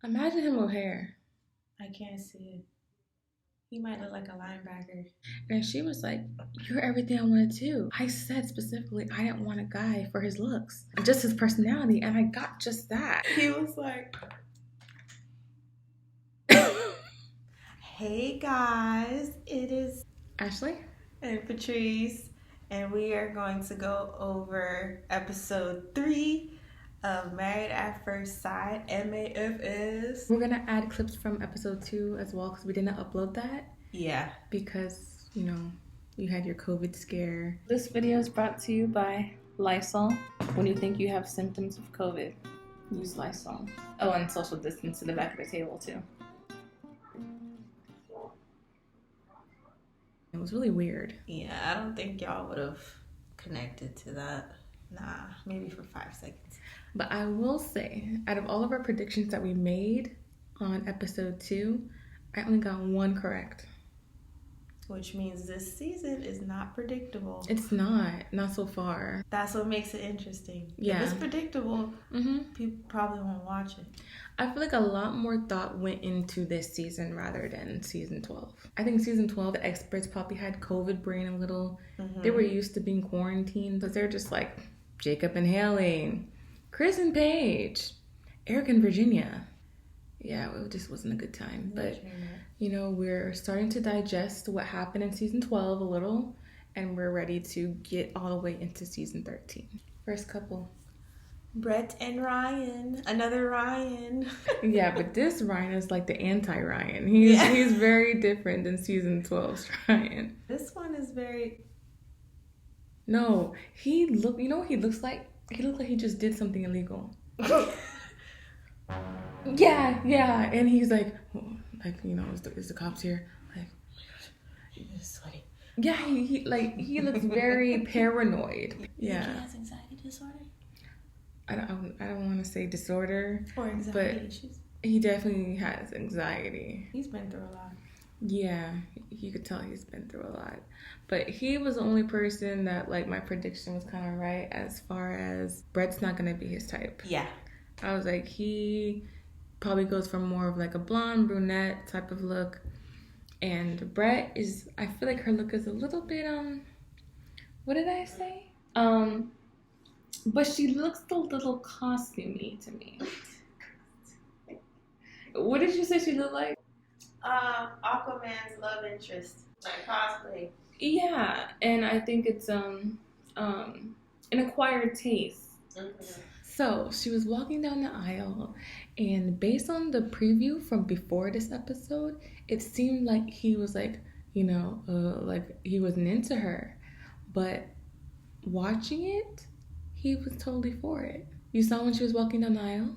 Imagine him with hair. I can't see it. He might look like a linebacker. And she was like, "You're everything I wanted too." I said specifically I didn't want a guy for his looks, just his personality, and I got just that. He was like, "Hey guys, it is Ashley and Patrice, and we are going to go over episode 3 of Married at First Sight, MAFS. We're gonna add clips from episode 2 as well because we didn't upload that. Yeah. Because, you had your COVID scare. This video is brought to you by Lysol. When you think you have symptoms of COVID, use Lysol. Oh, and social distance to the back of the table too. It was really weird. Yeah, I don't think y'all would have connected to that. Nah, maybe for 5 seconds. But I will say, out of all of our predictions that we made on episode 2, I only got one correct. Which means this season is not predictable. It's not so far. That's what makes it interesting. Yeah. If it's predictable, people probably won't watch it. I feel like a lot more thought went into this season rather than season 12. I think season 12, the experts probably had COVID brain a little. They were used to being quarantined, but they're just like Jacob and Haley, Chris and Paige, Eric and Virginia. Yeah, it just wasn't a good time. But, we're starting to digest what happened in season 12 a little, and we're ready to get all the way into season 13. First couple. Brett and Ryan. Another Ryan. Yeah, but this Ryan is like the anti-Ryan. He's very different than season 12's Ryan. This one is very... No, he looks like? He looked like he just did something illegal. Yeah, and he's like, is the cops here? Like, he's sweaty. Yeah, he looks very paranoid. Yeah. He has anxiety disorder? I don't want to say disorder. Or anxiety issues. He definitely has anxiety. He's been through a lot. Yeah, you could tell he's been through a lot. But he was the only person that, my prediction was kind of right as far as Brett's not going to be his type. Yeah. I was like, he probably goes for more of a blonde, brunette type of look. And Brett is, I feel like her look is a little bit, what did I say? But she looks a little costumey to me. What did you say she looked like? Aquaman's love interest, like cosplay. Yeah, and I think it's an acquired taste. Mm-hmm. So she was walking down the aisle, and based on the preview from before this episode, it seemed like he was he wasn't into her. But watching it, he was totally for it. You saw when she was walking down the aisle?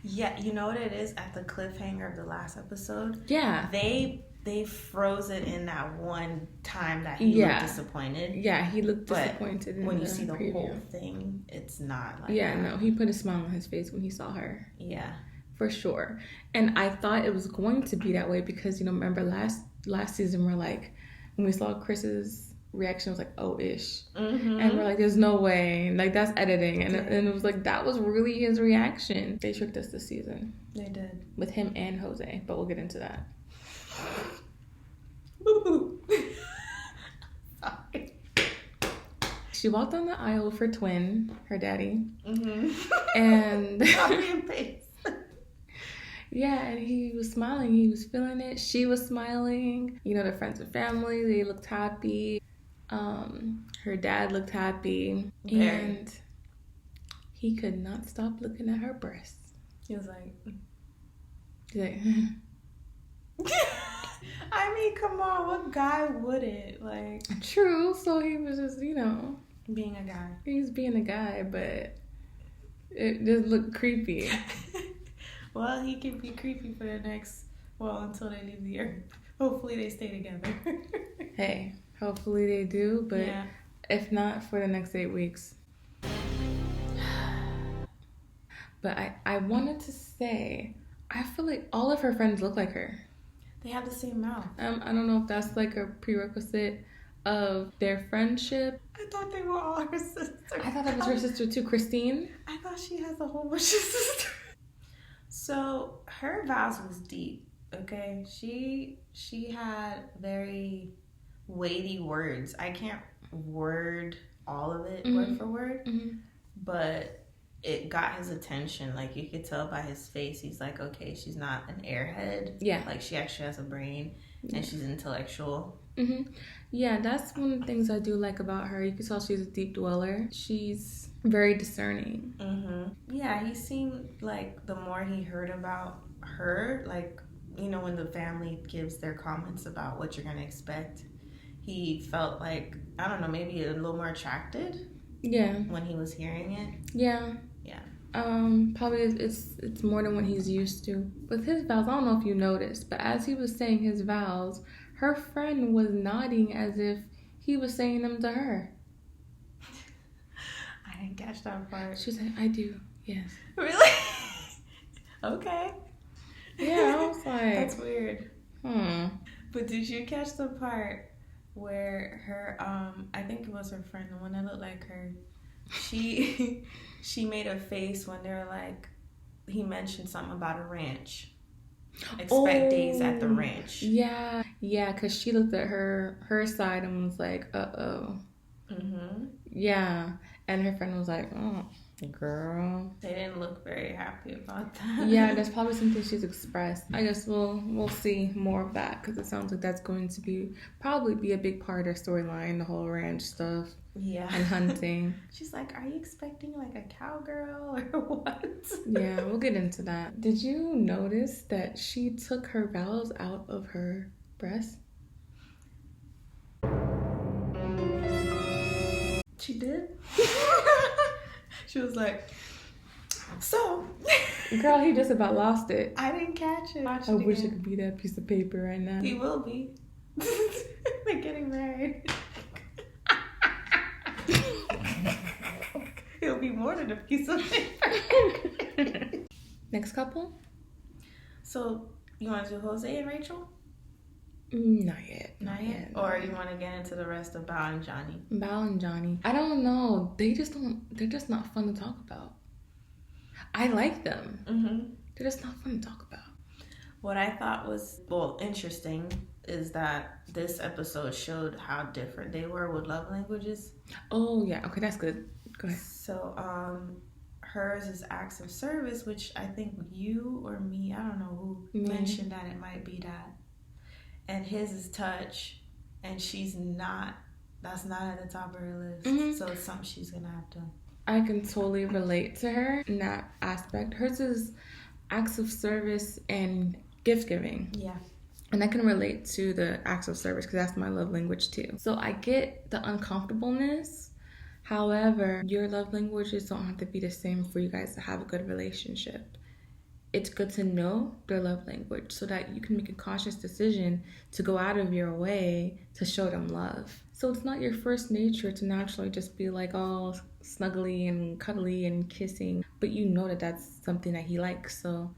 Yeah, you know what it is at the cliffhanger of the last episode? Yeah. They froze it in that one time that he looked disappointed. Yeah, he looked disappointed. But when you see the whole thing, it's not like that. No, he put a smile on his face when he saw her. Yeah. For sure. And I thought it was going to be that way because, remember last season when we saw Chris's reaction was like, oh-ish. Mm-hmm. And we're like, there's no way. That's editing. And it was like, that was really his reaction. They tricked us this season. They did. With him and Jose. But we'll get into that. Sorry. She walked down the aisle with her twin, her daddy. Mm-hmm. And... Copy and paste. Yeah, and he was smiling. He was feeling it. She was smiling. Their friends and family, they looked happy. Her dad looked happy. Very. And he could not stop looking at her breasts. He was like... I mean, come on. What guy wouldn't? True. So he was just, being a guy. He's being a guy, but it just looked creepy. Well, he can be creepy for until they leave the earth. Hopefully they stay together. Hey, hopefully they do, but if not, for the next 8 weeks. But I wanted to say, I feel like all of her friends look like her. They have the same mouth. I don't know if that's a prerequisite of their friendship. I thought they were all her sisters. I thought that was her sister too, Christine. I thought she has a whole bunch of sisters. So her vows was deep. Okay, she had very weighty words. I can't word all of it word for word, but it got his attention. Like, you could tell by his face, he's like, okay, she's not an airhead. Yeah. Like, she actually has a brain, and she's intellectual. Yeah, that's one of the things I do like about her. You can tell she's a deep dweller. She's very discerning. Yeah, he seemed like the more he heard about her, like, you know, when the family gives their comments about what you're going to expect, he felt like, I don't know, maybe a little more attracted. Yeah. When he was hearing it. Yeah. Yeah. Probably it's more than what he's used to. With his vows, I don't know if you noticed, but as he was saying his vows, her friend was nodding as if he was saying them to her. I didn't catch that part. She said, I do, yes. Really? Okay. Yeah, I was like... That's weird. But did you catch the part where her, I think it was her friend, the one that looked like her, she made a face when they're like, he mentioned something about a ranch. Expect days at the ranch. Yeah, because she looked at her side and was like, uh-oh. Yeah, and her friend was like, oh, girl. They didn't look very happy about that. Yeah, that's probably something she's expressed. I guess we'll see more of that, because it sounds like that's going to probably be a big part of her storyline, the whole ranch stuff. Yeah. And hunting. She's like, are you expecting like a cowgirl or what? Yeah, we'll get into that. Did you notice that she took her vows out of her breast? She did? She was like, so. Girl, he just about lost it. I didn't catch it. I wish it could be that piece of paper right now. He will be. They're getting married. It'll be more than a piece of paper. Next couple? So, you want to do Jose and Rachel? Not yet. Or you want to get into the rest of Bao and Johnny? Bao and Johnny. I don't know. They're just not fun to talk about. I like them. They're just not fun to talk about. What I thought was, interesting is that this episode showed how different they were with love languages. Oh, yeah. Okay, that's good. Go ahead. So, hers is acts of service, which I think you or me, I don't know who mentioned that it might be that. And his is touch, and that's not at the top of her list. So it's something she's gonna have to. I can totally relate to her in that aspect. Hers is acts of service and gift giving. Yeah. And I can relate to the acts of service because that's my love language too. So I get the uncomfortableness. However, your love languages don't have to be the same for you guys to have a good relationship. It's good to know their love language so that you can make a conscious decision to go out of your way to show them love. So it's not your first nature to naturally just be like all snuggly and cuddly and kissing, but you know that that's something that he likes, so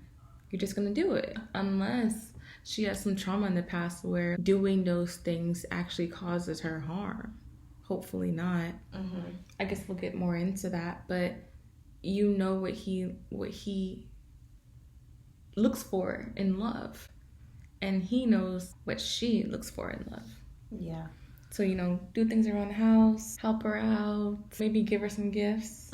you're just gonna do it. Unless she has some trauma in the past where doing those things actually causes her harm. Hopefully not. I guess we'll get more into that, but you know what he looks for in love, and he knows what she looks for in love. Yeah. So, do things around the house, help her out, maybe give her some gifts.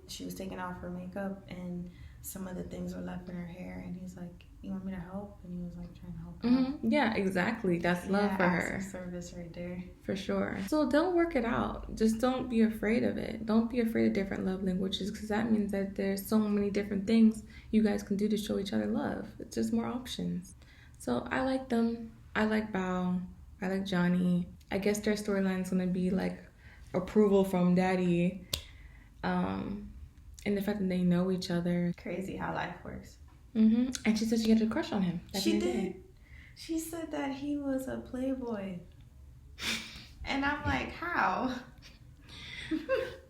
She was taking off her makeup, and some of the things were left in her hair, and he's like, you want me to help? And he was like trying to help her. Yeah, exactly. That's love for her. Service right there. For sure. So don't work it out. Just don't be afraid of it. Don't be afraid of different love languages, because that means that there's so many different things you guys can do to show each other love. It's just more options. So I like them. I like Bao. I like Johnny. I guess their storyline is going to be like approval from daddy. And the fact that they know each other. Crazy how life works. And she said she had a crush on him. She did. She said that he was a playboy. And I'm like, how?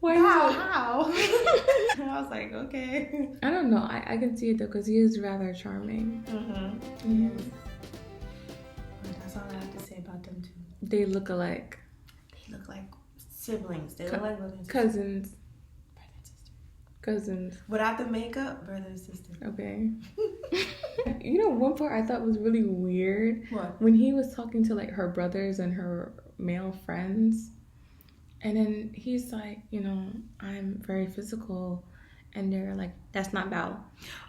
How? I was like, okay. I don't know. I can see it though, because he is rather charming. That's all I have to say about them two. They look alike. They look like siblings. They look like brothers and cousins. Brother and sister. Cousins. Without the makeup, brother and sister. Okay. You know, one part I thought was really weird. What? When he was talking to like her brothers and her male friends, and then he's like, you know, I'm very physical, and they're like, that's not Bao.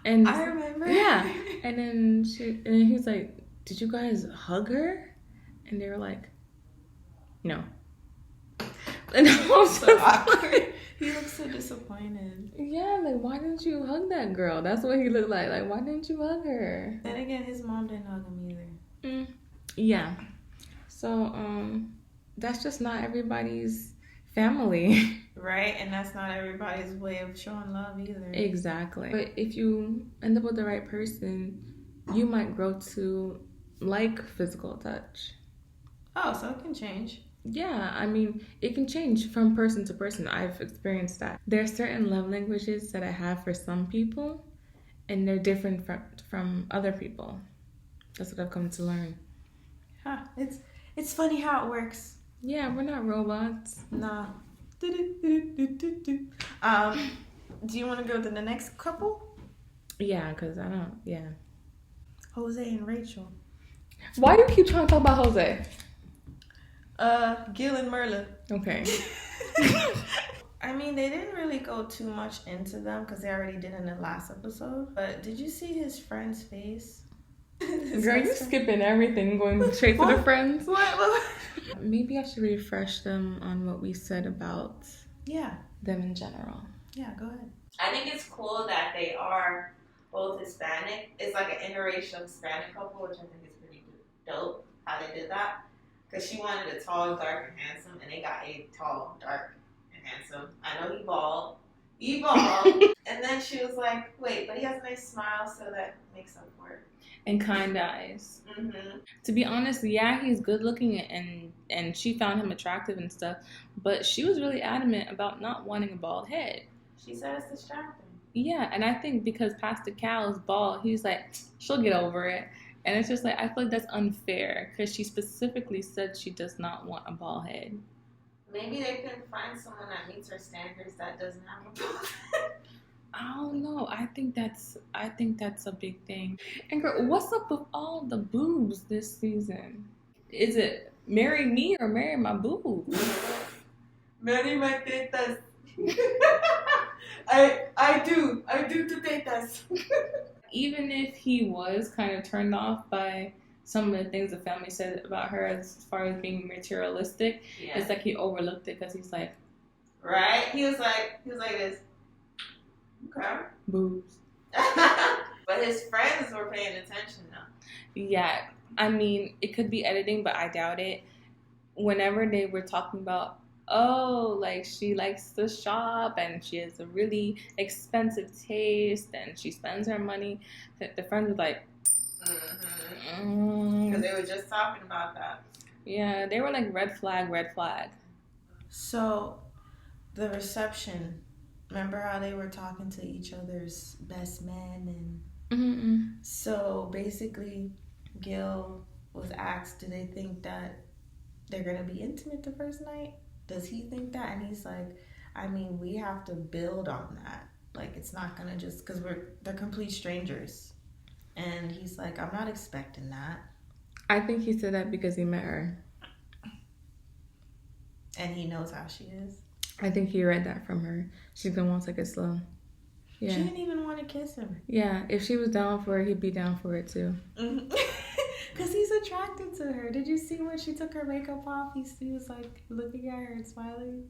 And I remember. Yeah. And then he's like, did you guys hug her? And they were like, no. And I was so awkward. He looks so disappointed. Yeah, like, why didn't you hug that girl? That's what he looked like. Like, why didn't you hug her? Then again, his mom didn't hug him either. Yeah. So, that's just not everybody's family. Right? And that's not everybody's way of showing love either. Exactly. But if you end up with the right person, you might grow to like physical touch. Oh, so it can change. Yeah, I mean, it can change from person to person. I've experienced that. There are certain love languages that I have for some people, and they're different from other people. That's what I've come to learn. Huh. It's funny how it works. Yeah, we're not robots. Nah. Do you want to go to the next couple? Yeah, because I don't, yeah. Jose and Rachel. Why do you keep trying to talk about Jose? Gil and Myrla. Okay. I mean, they didn't really go too much into them because they already did in the last episode. But did you see his friend's face? Girl, you're skipping everything, going straight to the friends. What? Maybe I should refresh them on what we said about them in general. Yeah, go ahead. I think it's cool that they are both Hispanic. It's like an interracial Hispanic couple, which I think is pretty dope how they did that. Because she wanted a tall, dark, and handsome, and they got a tall, dark, and handsome. I know he bald. And then she was like, wait, but he has a nice smile, so that makes up for it. And kind eyes. Mm-hmm. To be honest, yeah, he's good looking, and she found him attractive and stuff, but she was really adamant about not wanting a bald head. She said it's distracting. Yeah, and I think because Pastor Cal is bald, he's like, she'll get over it. And it's just like, I feel like that's unfair because she specifically said she does not want a bald head. Maybe they can find someone that meets her standards that doesn't have a bald head. I don't know. I think that's a big thing. And girl, what's up with all the boobs this season? Is it marry me or marry my boobs? Marry my tetas. I do to tetas. Even if he was kind of turned off by some of the things the family said about her as far as being materialistic, it's like he overlooked it because he's like, right? He was like this. Okay. Boobs. But his friends were paying attention though. Yeah, I mean, it could be editing, but I doubt it. Whenever they were talking about, oh, like she likes to shop and she has a really expensive taste and she spends her money, the friends were like, because they were just talking about that. Yeah, they were like red flag. So the reception, remember how they were talking to each other's best men and so basically Gil was asked, do they think that they're gonna be intimate the first night? Does he think that? And he's like, I mean, we have to build on that. Like, it's not gonna just, because they're complete strangers. And he's like, I'm not expecting that. I think he said that because he met her. And he knows how she is. I think he read that from her. She's gonna want to take it slow. Yeah. She didn't even want to kiss him. Yeah, if she was down for it, he'd be down for it too. Because he's attracted to her. Did you see when she took her makeup off? He was like looking at her and smiling.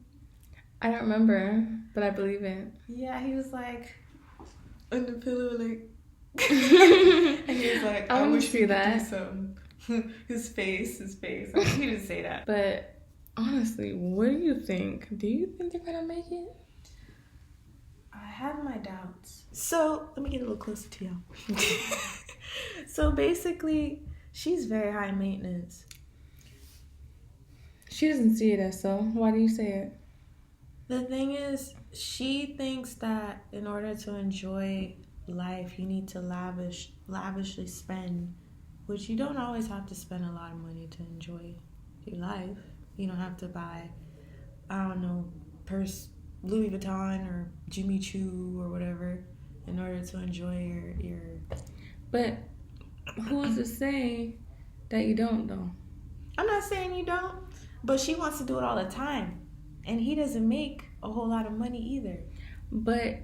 I don't remember, but I believe it. Yeah, he was like on the pillow, like. And he was like, I wish we could do something. His face. Like, he didn't say that. But honestly, what do you think? Do you think they're gonna make it? I have my doubts. So let me get a little closer to you. So basically, she's very high maintenance. She doesn't see it as so. Why do you say it? The thing is, she thinks that in order to enjoy life, you need to lavishly spend, which you don't always have to spend a lot of money to enjoy your life. You don't have to buy, I don't know, Louis Vuitton or Jimmy Choo or whatever in order to enjoy your. But who's to say that you don't, though? I'm not saying you don't, but she wants to do it all the time, and he doesn't make a whole lot of money either. But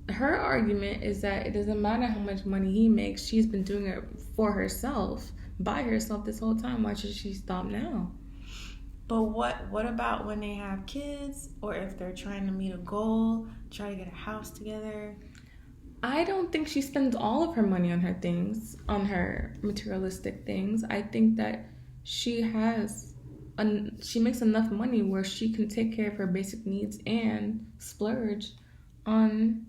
her argument is that it doesn't matter how much money he makes. She's been doing it for herself, by herself this whole time. Why should she stop now? But what about when they have kids, or if they're trying to meet a goal, try to get a house together? I don't think she spends all of her money on her things, on her materialistic things. I think that she makes enough money where she can take care of her basic needs and splurge on,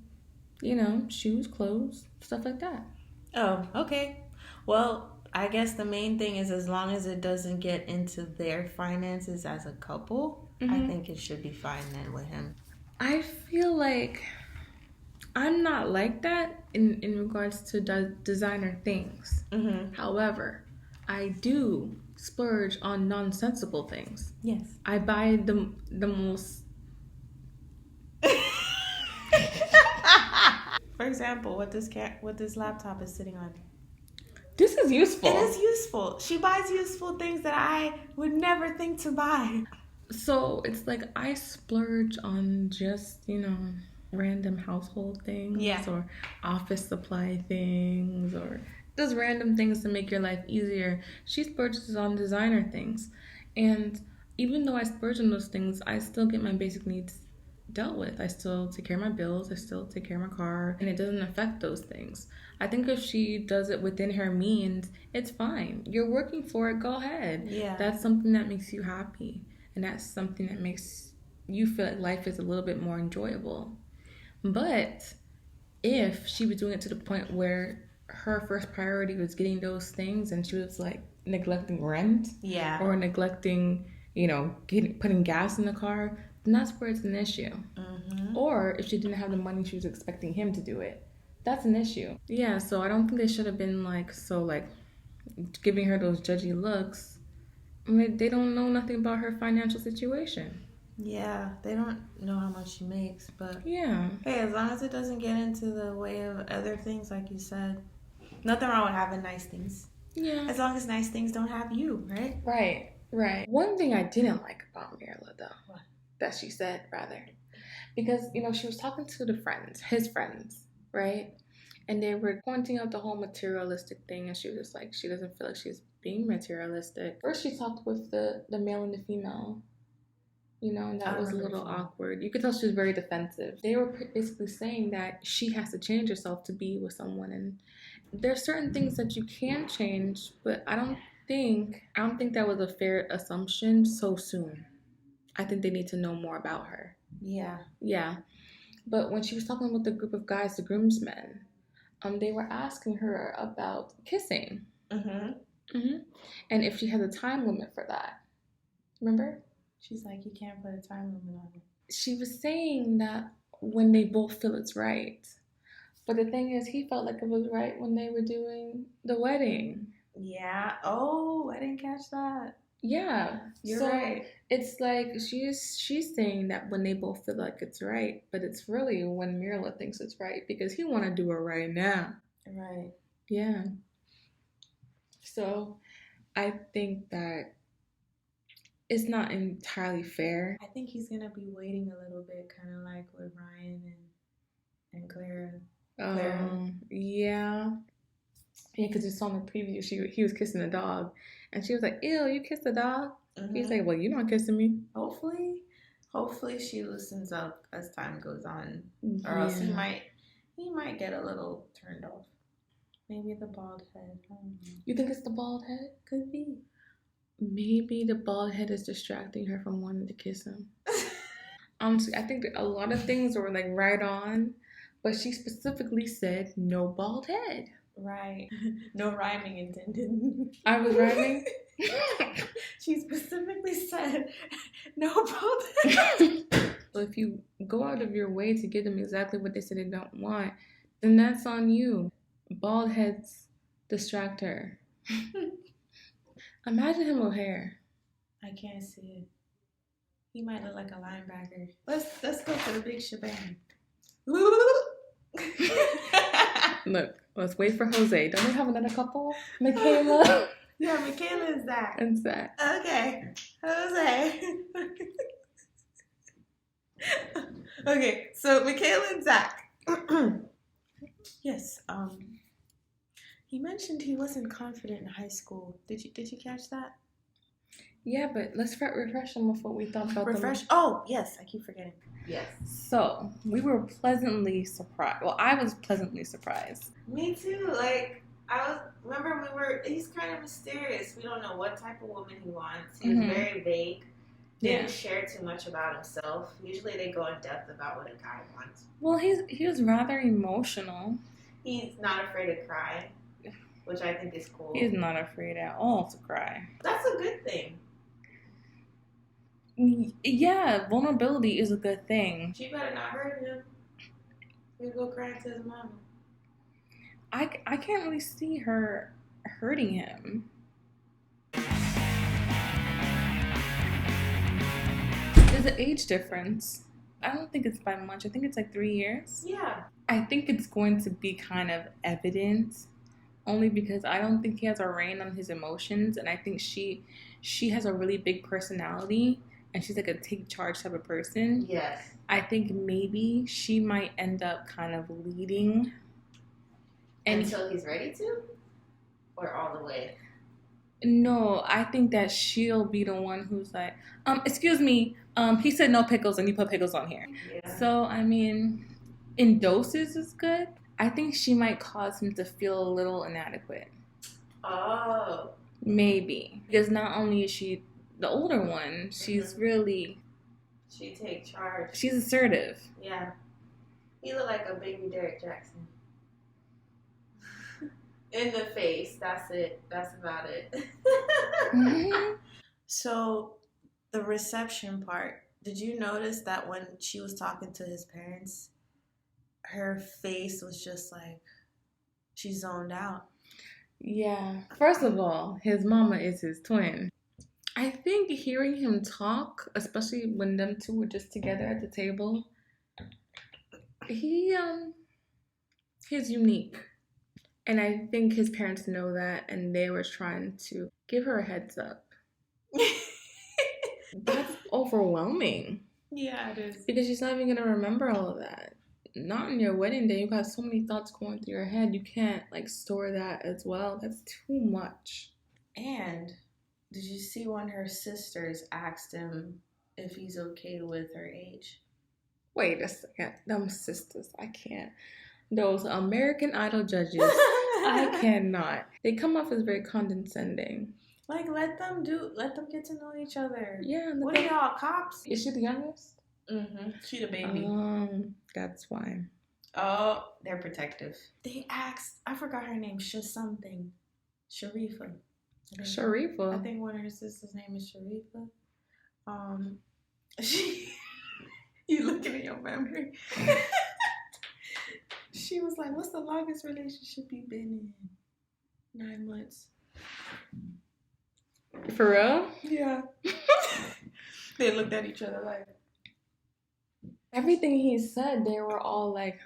shoes, clothes, stuff like that. Oh, okay. Well, I guess the main thing is as long as it doesn't get into their finances as a couple, I think it should be fine then with him. I feel like I'm not like that in regards to designer things. However, I do splurge on nonsensical things. Yes. I buy the most... For example, what this laptop is sitting on. This is useful. It is useful. She buys useful things that I would never think to buy. So it's like I splurge on just, random household things or office supply things or just random things to make your life easier. She splurges on designer things. And even though I splurge on those things, I still get my basic needs dealt with. I still take care of my bills. I still take care of my car. And it doesn't affect those things. I think if she does it within her means, it's fine. You're working for it. Go ahead. Yeah. That's something that makes you happy. And that's something that makes you feel like life is a little bit more enjoyable. But if she was doing it to the point where her first priority was getting those things and she was like neglecting rent or neglecting, putting gas in the car, then that's where it's an issue. Or if she didn't have the money, she was expecting him to do it. That's an issue. Yeah, so I don't think they should have been giving her those judgy looks. I mean, they don't know nothing about her financial situation. Yeah, they don't know how much she makes, but yeah. Hey, as long as it doesn't get into the way of other things, like you said, nothing wrong with having nice things. Yeah. As long as nice things don't have you, right? Right. One thing I didn't like about Myrla, though, what? That she said, rather, because, she was talking to his friends, right? And they were pointing out the whole materialistic thing, and she was just like, she doesn't feel like she's being materialistic. First, she talked with the male and the female, and that was a little awkward. You could tell she was very defensive. They were basically saying that she has to change herself to be with someone, and there's certain things that you can change, but I don't think that was a fair assumption so soon. I think they need to know more about her. Yeah. But when she was talking with the group of guys, the groomsmen, they were asking her about kissing. And if she has a time limit for that. Remember? She's like, you can't put a time limit on it. She was saying that when they both feel it's right. But the thing is, he felt like it was right when they were doing the wedding. Yeah. Oh, I didn't catch that. Yeah. You're right. It's like she's saying that when they both feel like it's right, but it's really when Myrla thinks it's right because he want to do it right now. Right. Yeah. So I think that it's not entirely fair. I think he's gonna be waiting a little bit, kind of like with Ryan and Clara. Yeah, because you saw in the preview, he was kissing the dog, and she was like, "Ew, you kissed the dog?" He's like, "Well, you're not kissing me." Hopefully she loosens up as time goes on, or else he might get a little turned off. Maybe the bald head. I don't know. You think it's the bald head? Could be. Maybe the bald head is distracting her from wanting to kiss him. Honestly, I think a lot of things were like right on, but she specifically said no bald head. Right. No rhyming intended. I was rhyming? She specifically said no bald head. So if you go out of your way to give them exactly what they said they don't want, then that's on you. Bald heads distract her. Imagine him with hair. I can't see it. He might look like a linebacker. Let's go for the big shebang. Look, let's wait for Jose. Don't we have another couple? Micheala. Yeah, Micheala and Zach. And Zach. Okay, Jose. Okay, so Micheala and Zach. Yes. He mentioned he wasn't confident in high school. Did you catch that? Yeah, but let's refresh them with what we thought about them. Oh, yes, I keep forgetting. Yes. So, we were pleasantly surprised. Well, I was pleasantly surprised. Me too. He's kind of mysterious. We don't know what type of woman he wants. He was very vague. Didn't share too much about himself. Usually they go in depth about what a guy wants. Well, he was rather emotional. He's not afraid to cry, which I think is cool. He's not afraid at all to cry. That's a good thing. Yeah, vulnerability is a good thing. She better not hurt him. He'll go crying to his mama. I can't really see her hurting him. There's an age difference. I don't think it's by much. I think it's like 3 years. Yeah. I think it's going to be kind of evident, only because I don't think he has a rein on his emotions, and I think she has a really big personality, and she's like a take charge type of person. Yes. I think maybe she might end up kind of leading. Until he's ready to? Or all the way? No, I think that she'll be the one who's like, excuse me, he said no pickles and you put pickles on here. Yeah. So, I mean, in doses is good. I think she might cause him to feel a little inadequate. Oh. Maybe. Because not only is she the older one, she's really... She take charge. She's assertive. Yeah. He looked like a baby Derek Jackson. In the face. That's it. That's about it. So, the reception part. Did you notice that when she was talking to his parents, her face was just like, she zoned out? Yeah. First of all, his mama is his twin. I think hearing him talk, especially when them two were just together at the table, he's unique. And I think his parents know that, and they were trying to give her a heads up. That's overwhelming. Yeah, it is. Because she's not even going to remember all of that. Not on your wedding day. You've got so many thoughts going through your head. You can't, store that as well. That's too much. And did you see when her sisters asked him if he's okay with her age? Wait a second. Them sisters, I can't. Those American Idol judges, I cannot. They come off as very condescending. Like, let them get to know each other. Yeah. What are y'all, cops? Is she the youngest? Mm-hmm. She the baby. That's why. Oh, they're protective. They asked, I forgot her name, something. Sharifa. Sharifa? I think one of her sisters' name is Sharifa. You looking at your memory. She was like, what's the longest relationship you've been in? 9 months. For real? Yeah. They looked at each other like. Everything he said, they were all like.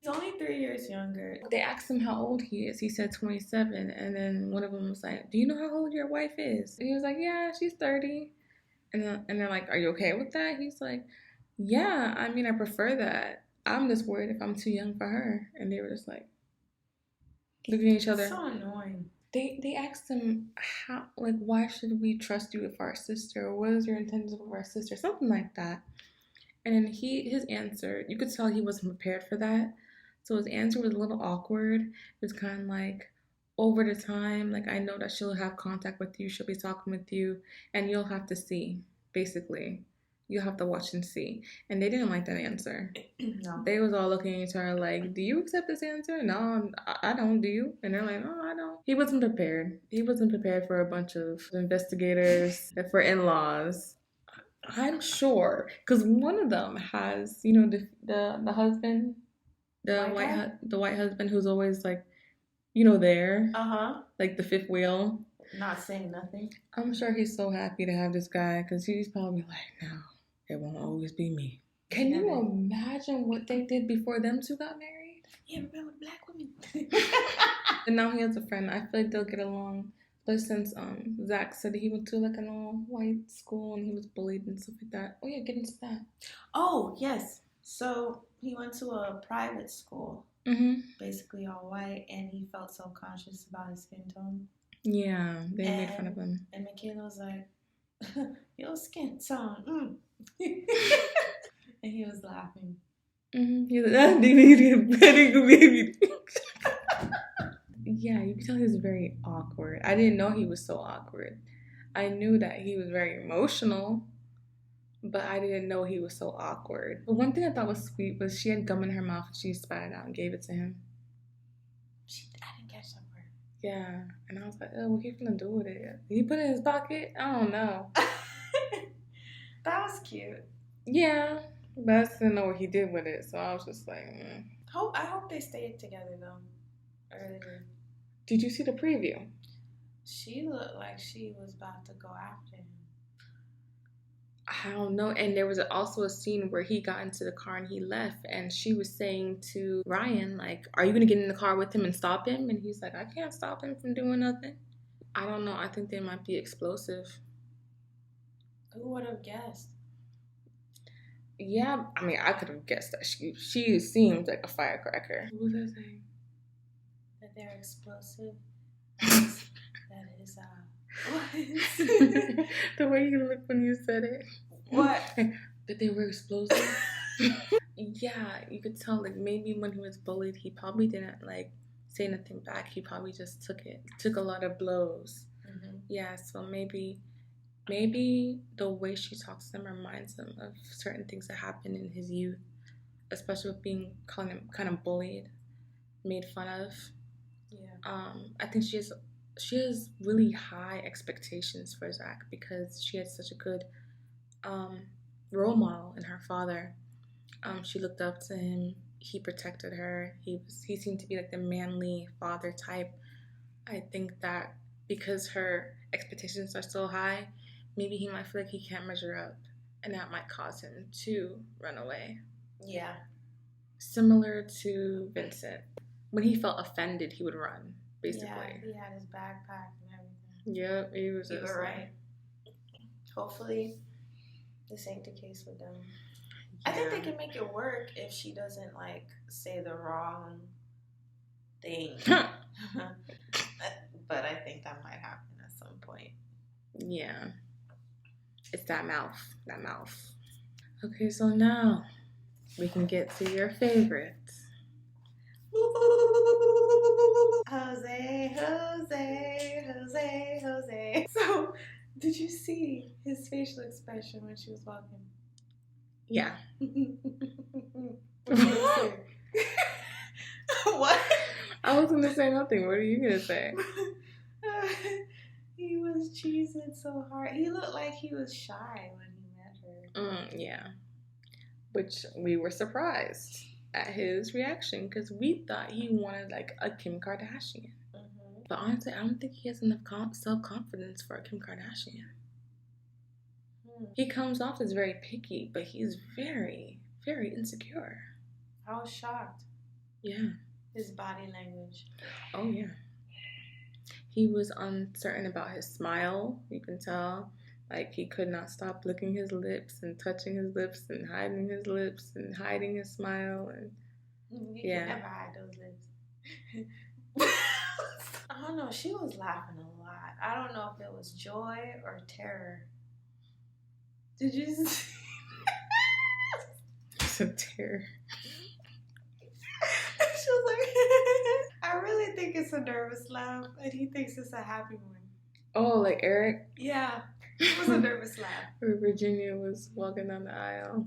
He's only 3 years younger. They asked him how old he is. He said 27. And then one of them was like, do you know how old your wife is? And he was like, yeah, she's 30. And they're like, are you okay with that? He's like, yeah, I mean, I prefer that. I'm just worried if I'm too young for her. And they were just like, looking at each other. So annoying. They asked him, why should we trust you with our sister? Or what is your intention with our sister? Something like that. And then his answer, you could tell he wasn't prepared for that. So his answer was a little awkward. It was kind of like, over the time, I know that she'll have contact with you. She'll be talking with you. And you'll have to see, basically. You'll have to watch and see. And they didn't like that answer. No. They was all looking at each other like, do you accept this answer? No, I don't. Do you? And they're like, no, I don't. He wasn't prepared. He wasn't prepared for a bunch of investigators, for in-laws. I'm sure. Because one of them has, the husband, the white husband who's always there. Uh-huh. Like the fifth wheel. Not saying nothing. I'm sure he's so happy to have this guy because he's probably like, no, it won't always be me. Can you imagine what they did before them two got married? Yeah, remember black women. And now he has a friend. I feel like they'll get along. But since Zach said he went to like an all-white school and he was bullied and stuff like that. Oh yeah, get into that. Oh yes. So he went to a private school, basically all white, and he felt self-conscious about his skin tone. Yeah, they made fun of him. And Micheala was like, "Your skin tone." And he was laughing. He's like, baby. Yeah, you can tell he was very awkward. I didn't know he was so awkward. I knew that he was very emotional, but I didn't know he was so awkward. But one thing I thought was sweet was she had gum in her mouth and she spat it out and gave it to him. I didn't catch that part. Yeah, and I was like, oh, what he gonna do with it? Did he put it in his pocket? I don't know. That was cute. Yeah, but I didn't know what he did with it, so I was just like, I hope they stayed together though. Earlier. Did you see the preview? She looked like she was about to go after him. I don't know. And there was also a scene where he got into the car and he left, and she was saying to Ryan, like, are you going to get in the car with him and stop him? And he's like, I can't stop him from doing nothing. I don't know. I think they might be explosive. Who would have guessed? Yeah, I mean, I could have guessed that she seems like a firecracker. What was I saying? That they're explosive. That is what? The way you looked when you said it. What? That they were explosive. Yeah, you could tell, like, maybe when he was bullied, he probably didn't, like, say nothing back. He probably just took a lot of blows. Yeah, so maybe the way she talks to him reminds him of certain things that happened in his youth, especially with being kind of bullied, made fun of. Yeah. I think she has really high expectations for Zach because she had such a good role model in her father. She looked up to him. He protected her. He seemed to be like the manly father type. I think that because her expectations are so high, maybe he might feel like he can't measure up, and that might cause him to run away. Yeah. Similar to Vincent. When he felt offended, he would run, basically. Yeah, he had his backpack and everything. Yep, he was just right. Hopefully, this ain't the case with them. Yeah. I think they can make it work if she doesn't, like, say the wrong thing. But I think that might happen at some point. Yeah. It's that mouth. Okay, so now we can get to your favorites. Jose. So, did you see his facial expression when she was walking? Yeah. What? I was gonna say nothing. What are you gonna say? He was cheesing so hard. He looked like he was shy when he met her. Yeah. Which we were surprised at his reaction because we thought he wanted like a Kim Kardashian. But honestly, I don't think he has enough self-confidence for a Kim Kardashian. He comes off as very picky, but he's very, very insecure. I was shocked. Yeah. His body language. Oh, yeah. He was uncertain about his smile. You can tell. Like, he could not stop licking his lips and touching his lips and hiding his lips and hiding his smile. And you can never hide those lips. I don't know. She was laughing a lot. I don't know if it was joy or terror. Did you see? It's a terror. She was like, I really think it's a nervous laugh, and he thinks it's a happy one. Oh, like Eric? Yeah. It was a nervous laugh. Where Virginia was walking down the aisle.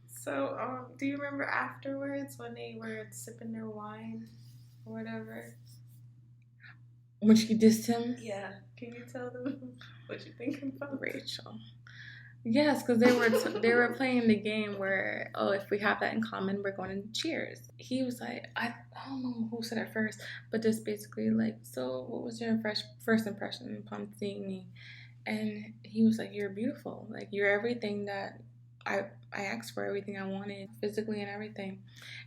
So, do you remember afterwards when they were sipping their wine or whatever? When she dissed him? Yeah. Can you tell them what you think about Rachel? Yes, because they were playing the game where, oh, if we have that in common, we're going to cheers. He was like, I don't know who said it first, but just basically like, so what was your first impression upon seeing me? And he was like, you're beautiful. Like, you're everything that I asked for, everything I wanted, physically and everything.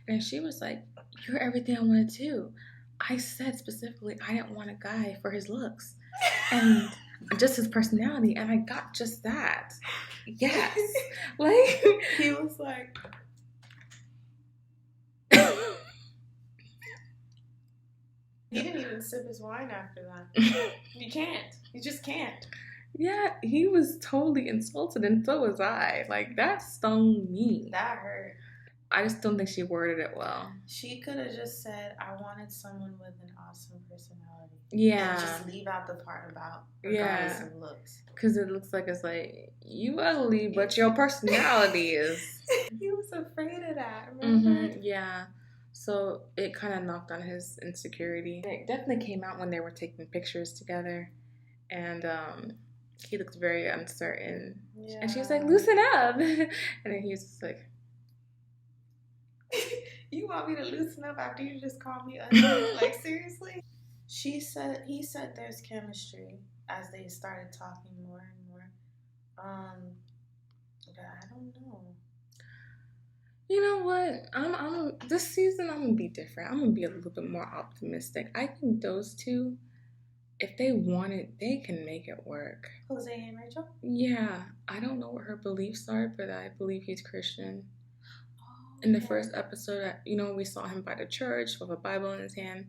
And she was like, you're everything I wanted too. I said specifically I didn't want a guy for his looks and just his personality, and I got just that. Yes. Like, he was like, he didn't even sip his wine after that. You can't. You just can't. Yeah, he was totally insulted, and so was I. Like, that stung me. That hurt. I just don't think she worded it well. She could have just said, I wanted someone with an awesome personality. Yeah. And just leave out the part about regardless of looks. Because it looks like it's like, you ugly, but your personality is... He was afraid of that, remember? Mm-hmm. Yeah. So it kind of knocked on his insecurity. It definitely came out when they were taking pictures together. And he looked very uncertain. Yeah. And she was like, loosen up. And then he was just like... You want me to loosen up after you just called me ugly? Like, seriously? He said there's chemistry as they started talking more and more. But I don't know. You know what? I'm this season I'm gonna be different. I'm gonna be a little bit more optimistic. I think those two, if they want it, they can make it work. Jose and Rachel? Yeah. I don't know what her beliefs are, but I believe he's Christian. In the first episode, we saw him by the church with a Bible in his hand.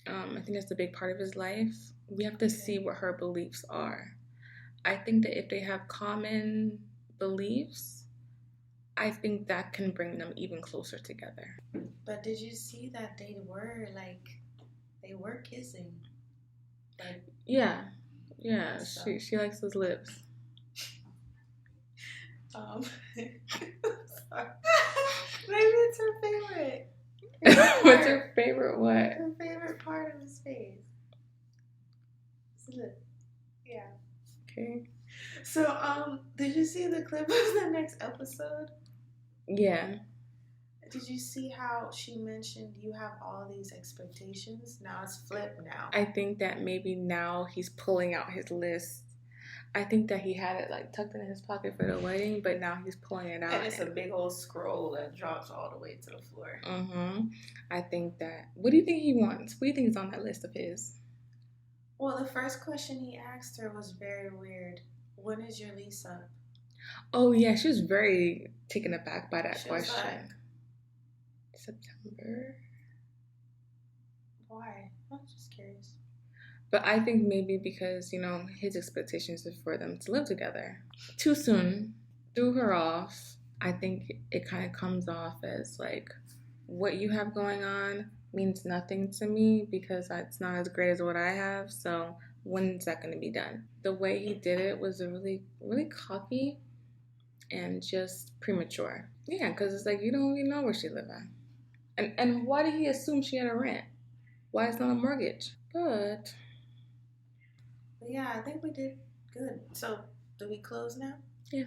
I think that's a big part of his life. We have to see what her beliefs are. I think that if they have common beliefs, I think that can bring them even closer together. But did you see that they were kissing? Like, yeah. So. She likes his lips. Maybe it's her favorite. What's her favorite what? Her favorite part of his face. Yeah. Okay. So, did you see the clip of the next episode? Yeah. Did you see how she mentioned you have all these expectations? Now it's flipped now. I think that maybe now he's pulling out his list. I think that he had it like tucked in his pocket for the wedding, but now he's pulling it out. And it's a big old scroll that drops all the way to the floor. Mm-hmm. I think that... What do you think he wants? What do you think is on that list of his? Well, the first question he asked her was very weird. When is your lease up? Oh, yeah. She was very taken aback by that question. Like, September? Why? I'm just curious. But I think maybe because, his expectations is for them to live together. Too soon. Threw her off. I think it kind of comes off as like, what you have going on means nothing to me because it's not as great as what I have. So when's that going to be done? The way he did it was really, really cocky and just premature. Yeah, because it's like, you don't even know where she live at. And why did he assume she had a rent? Why it's not a mortgage? But yeah, I think we did good. So, do we close now? Yeah.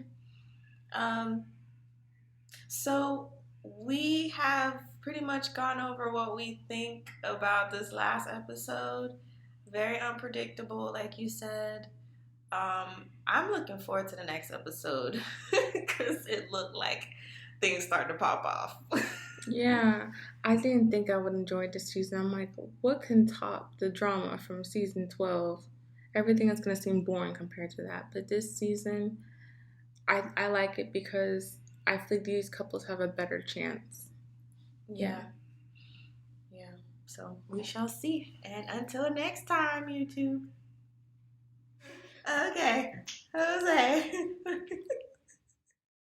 So we have pretty much gone over what we think about this last episode. Very unpredictable, like you said. I'm looking forward to the next episode because it looked like things started to pop off. Yeah, I didn't think I would enjoy this season. I'm like, what can top the drama from season 12? Everything is going to seem boring compared to that. But this season, I like it because I think these couples have a better chance. Yeah. So we shall see. And until next time, YouTube. Okay, Jose.